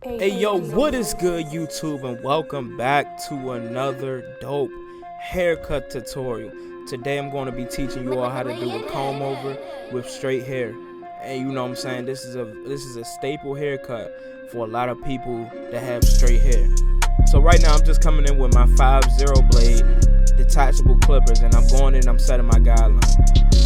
Hey yo, what is good YouTube, and welcome back to another dope haircut tutorial. Today I'm going to be teaching you all how to do a comb over with straight hair. And you know what I'm saying, this is a staple haircut for a lot of people that have straight hair. So right now I'm just coming in with my 5-0 blade detachable clippers, and I'm going in and I'm setting my guideline.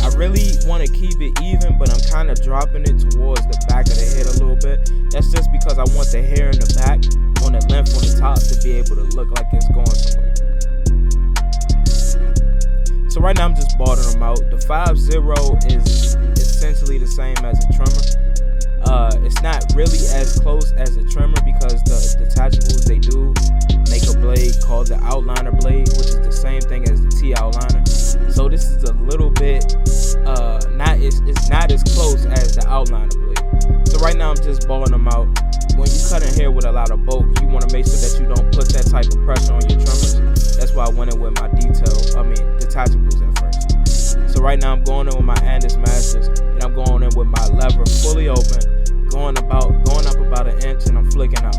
I really want to keep it even, but I'm kind of dropping it towards the back of the head a little bit. That's just because I want the hair in the back on the length on the top to be able to look like it's going somewhere. So right now I'm just balding them out. The 5-0 is essentially the same as a trimmer. It's not really as close as a trimmer because the detachables, they do make a blade called the outliner blade, which is the same thing as the T outliner. So this is a little bit it's not as close as the outliner blade. So right now I'm just balling them out. When you cut in hair with a lot of bulk, you want to make sure that you don't put that type of pressure on your trimmers. That's why I went in with my detachables at first. So right now I'm going in with my Andis Masters, and I'm going in with my lever fully open, going up about an inch, and I'm flicking out.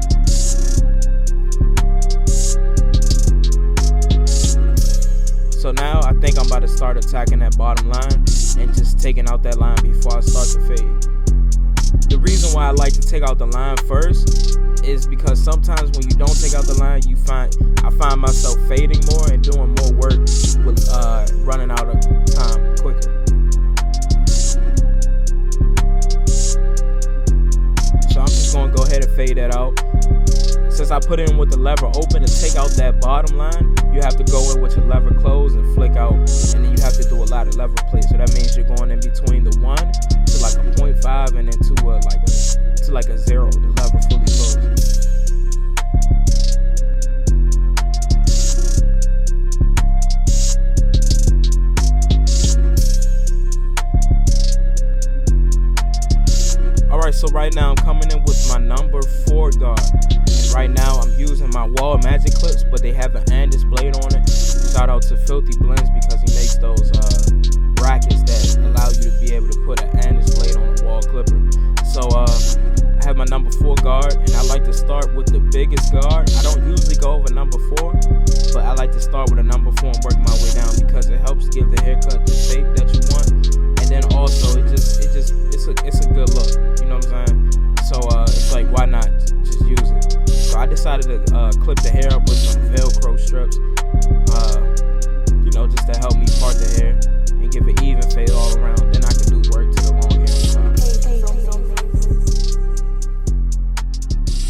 So now I think I'm about to start attacking that bottom line and just taking out that line before I start to fade. The reason why I like to take out the line first is because sometimes when you don't take out the line, I find myself fading more and doing more work with running out of time quicker. So I'm just gonna go ahead and fade that out. Since I put it in with the lever open to take out that bottom line, you have to go in with your lever closed and flick out, and then you have to do a lot of lever play. So that means you're going in between the 1 to like a 0.5 and then to like a 0, the lever fully closed. Alright, so right now I'm coming in with my number 4 guard. Right now I'm using my wall magic clips, but they have an Andis blade on it. Shout out to Filthy Blends because he makes those brackets that allow you to be able to put an Andis blade on a wall clipper. So I have my number 4 guard, and I like to start with the biggest guard. I don't usually go over number 4, but I like to start with a number 4 and work my way down because it helps give the haircut the shape that you want, and then also it's a good look. You know what I'm saying? So it's like, why not just use it? So I decided to clip the hair up with some Velcro strips, just to help me part the hair and give it even fade all around. Then I can do work to the long hair on top.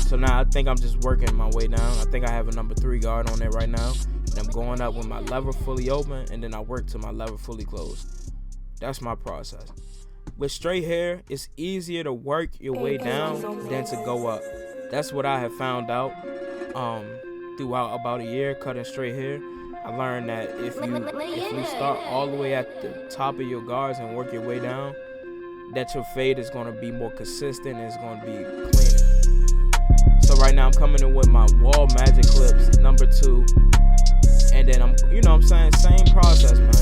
So now I think I'm just working my way down. I think I have a number 3 guard on there right now, and I'm going up with my lever fully open, and then I work to my lever fully closed. That's my process. With straight hair, it's easier to work your way down than to go up. That's what I have found out throughout about a year cutting straight hair. I learned that if you start all the way at the top of your guards and work your way down, that your fade is going to be more consistent and it's going to be cleaner. So right now I'm coming in with my wall magic clips, number 2, and then same process, man.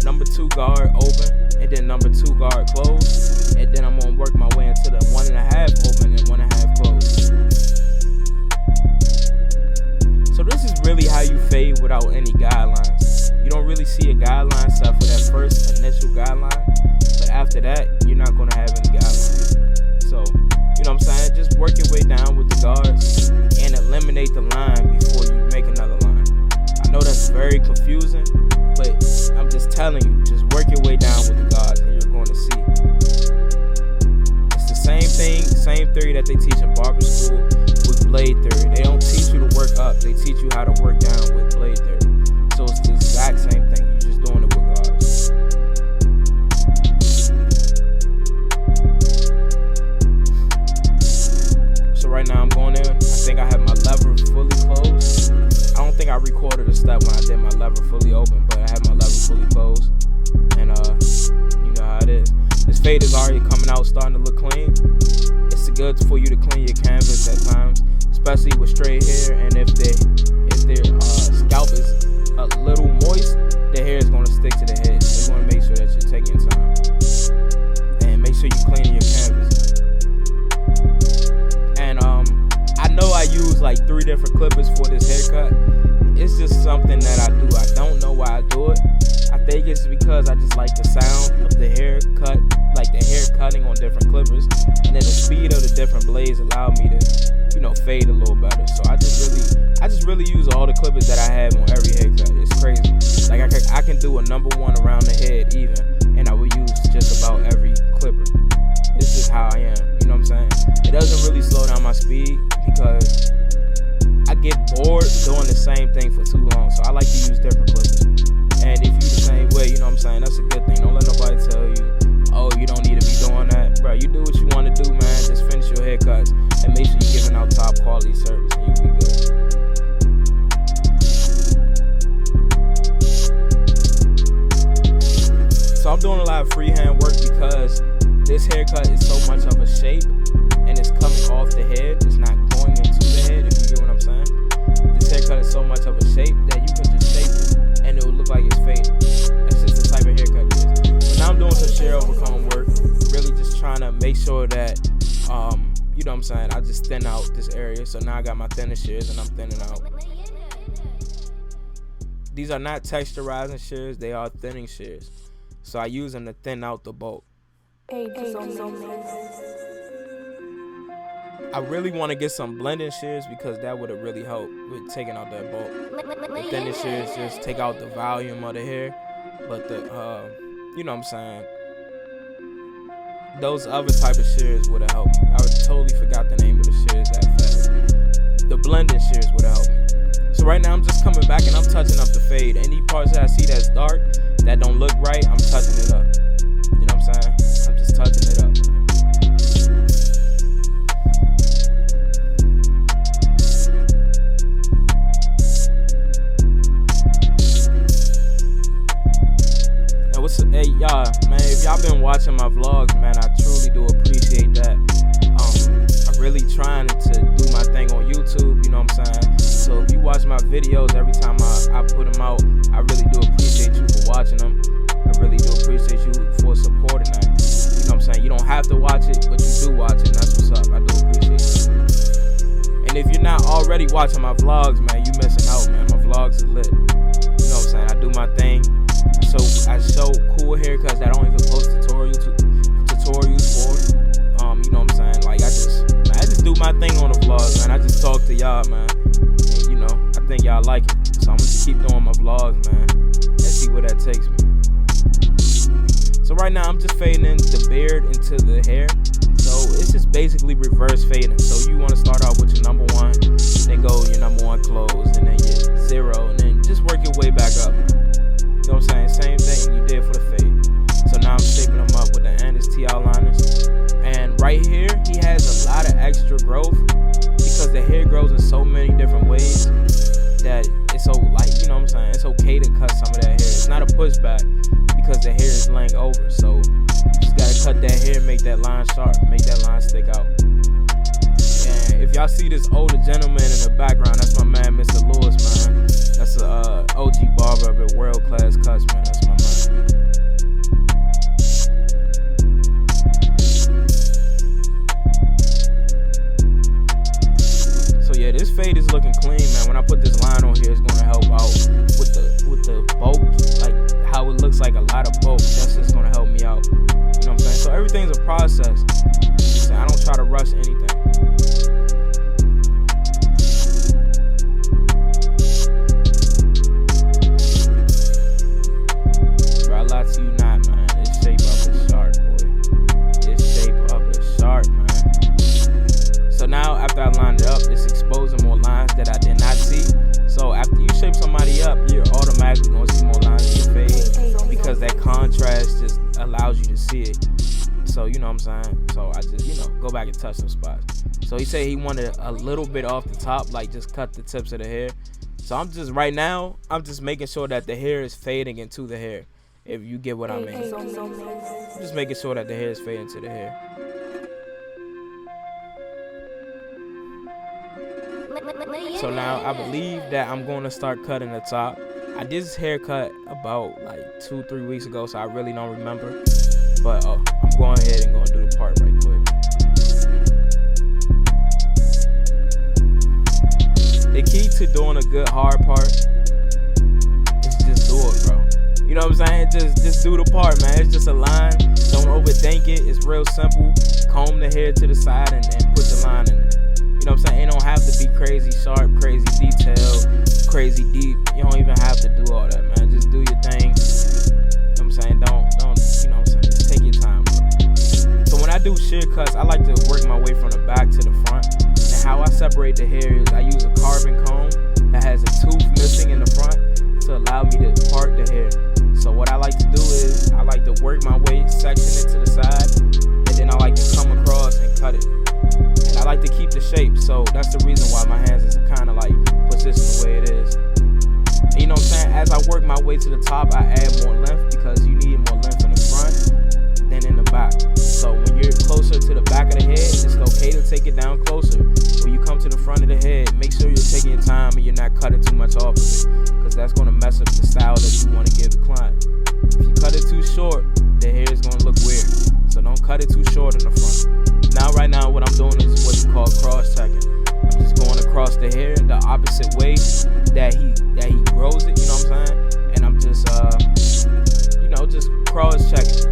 Number 2 guard open, and then number 2 guard closed, and then I'm gonna work my way into the 1.5 open and 1.5 closed. So this is really how you fade without any guidelines. You don't really see a guideline set for that first initial guideline, but after that, you're not gonna have any guidelines. So, you know what I'm saying? Just work your way down with the guards and eliminate the line before you make another line. I know that's very confusing, but I'm just telling you, just work your way down with the guards and you're going to see. It's the same theory that they teach in barber school with blade theory. They don't teach you to work up, they teach you how to work down with blade theory. So it's the exact same thing, you're just doing it with guards. So right now I'm going in, I think I have my lever fully closed. I don't think I recorded a step when I did my lever fully open, but I have my lever fully closed, and you know how it is. This fade is already coming out, starting to look clean. It's good for you to clean your canvas at times, especially with straight hair, and if their scalp is a little moist, the hair is going to stick to the head. So you want to make sure that you're taking your time, and make sure you clean your canvas. And I know use like 3 different clippers for this haircut. It's just something that I do. I don't know why I do it. I think it's because I just like the sound of the haircut, like the hair cutting on different clippers, and then the speed of the different blades allow me to, fade a little better. So I just really use all the clippers that I have on every haircut. It's crazy. Like I can do a number 1 around the head even, and I will use just about every clipper. It's just how I am. You know what I'm saying? It doesn't really slow down my speed because I get bored doing the same thing for too long. So I like to use different clippers. And if you the same way, you know what I'm saying? That's a good thing. Don't let nobody tell you, oh, you don't need to be doing that. Bro, you do what you want to do, man. Just finish your haircuts and make sure you're giving out top quality service and you'll be good. So I'm doing a lot of freehand work because this haircut is so much of a shape and it's coming off the head. It's not going into the head, if you get what I'm saying. This haircut is so much of a shape that you can just shape it and it will look like it's faded. That's just the type of haircut it is. So now I'm doing some shear over comb work, really just trying to make sure that, you know what I'm saying, I just thin out this area. So now I got my thinner shears and I'm thinning out. These are not texturizing shears, they are thinning shears. So I use them to thin out the bulk. I really want to get some blending shears because that would have really helped with taking out that bulk. The thinning shears just take out the volume of the hair, but the you know what I'm saying, those other type of shears would have helped me. I totally forgot the name of the shears that fast. The blending shears would have helped me. So right now I'm just coming back and I'm touching up the fade. Any parts that I see that's dark, that don't look right, I'm touching it up. You know what I'm saying? I'm just touching it up. And hey y'all, man, if y'all been watching my vlogs, man, I truly do appreciate that. I'm really trying to do my thing on YouTube, you know what I'm saying? So if you watch my videos every time I put them out, I really do appreciate you for watching them. I really do appreciate you for supporting that. You know what I'm saying? You don't have to watch it, but you do watch it, and that's what's up. I do appreciate it. And if you're not already watching my vlogs, man, you missing out, man. My vlogs are lit. You know what I'm saying? I do my thing. So I show cool haircuts that I don't even post tutorials for. You know what I'm saying? Like I just do my thing on the vlogs, man. I just talk to y'all, man. And you know, I think y'all like it. So I'm gonna just keep doing my vlogs, man, and see where that takes me. So right now I'm just fading in the beard into the hair. So it's just basically reverse fading. So you want to start off with your number 1, then go your number 1 closed, and then your 0, and then just work your way back up, man. You know what I'm saying? Same thing you did for the fade. So now I'm shaping them up with the Andes T outliners. And right here, he has a lot of extra growth because the hair grows in so many different ways that it's so, like, you know what I'm saying? It's okay to cut some of that hair. It's not a pushback because the hair is laying over. So you just gotta cut that hair, make that line sharp, make that line stick out. And if y'all see this older gentleman in the background, that's my man, Mr. Lewis, man. That's a OG barber with world-class cuts, man. That's my man. So yeah, this fade is looking clean, man. When I put this line on here, it's gonna help out with the bulk, like how it looks like a lot of bulk. That's just gonna help me out. You know what I'm saying? So everything's a process. So I don't try to rush anything. To you not, man. This shape up is sharp, boy. This shape up is sharp, man. So now after I lined it up, it's exposing more lines that I did not see. So after you shape somebody up, you're automatically gonna see more lines in your fade because that contrast just allows you to see it. So you know what I'm saying? So I just, go back and touch some spots. So he said he wanted a little bit off the top, like just cut the tips of the hair. So I'm just making sure that the hair is fading into the hair. If you get what I mean. I'm just making sure that the hair is fading to the hair. So now I believe that I'm going to start cutting the top. I did this haircut about like 2-3 weeks ago, so I really don't remember. But I'm going ahead and going to do the part right quick. to doing a good hard part, it's just do it, bro. You know what I'm saying? Just do the part, man. It's just a line. Don't overthink it. It's real simple. Comb the hair to the side and put the line in it. You know what I'm saying? It don't have to be crazy sharp, crazy detailed, crazy deep. You don't even have to do all that, man. Just do your thing. You know what I'm saying? Don't, you know what I'm saying? Just take your time, bro. So when I do shear cuts, I like to work my way from the back to the front. And how I separate the hair is I use a carbon comb that has a tooth missing in the front to allow me to part the hair. So what I like to do is I like to work my way, section it to the side, and then I like to come across and cut it. And I like to keep the shape, so that's the reason why my hands is kind of like positioned the way it is. And you know what I'm saying? As I work my way to the top, I add more length because you need more length in the front than in the back. So when you're closer to the back of the head, it's okay to take it down closer. When you come to the front of the head, make sure you're taking your time and you're not cutting too much off of it, because that's going to mess up the style that you want to give the client. If you cut it too short, the hair is going to look weird. So don't cut it too short in the front. Now, right now, what I'm doing is what you call cross-checking. I'm just going across the hair the opposite way that he grows it, you know what I'm saying? And I'm just, just cross-checking.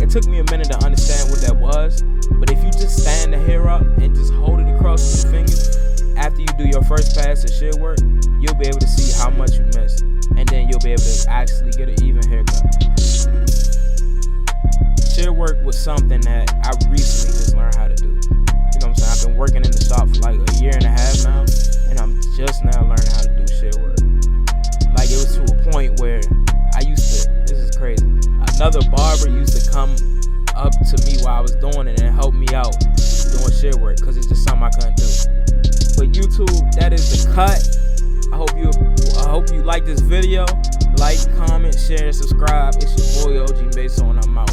It took me a minute to understand what that was, but if you just stand the hair up and just hold it across with your fingers, after you do your first pass of shear work, you'll be able to see how much you missed, and then you'll be able to actually get an even haircut. Shear work was something that I recently just learned how to do. You know what I'm saying? I've been working in the shop for like a year and a half now, and I'm just now learning how to do shear work. Like, it was to a point where I used to, this is crazy, another barber used to come up to me while I was doing it and help me out doing shear work, because it's just something I couldn't do. But YouTube, that is the cut. I hope you like this video. Like, comment, share, and subscribe. It's your boy OG Mason, and I'm out.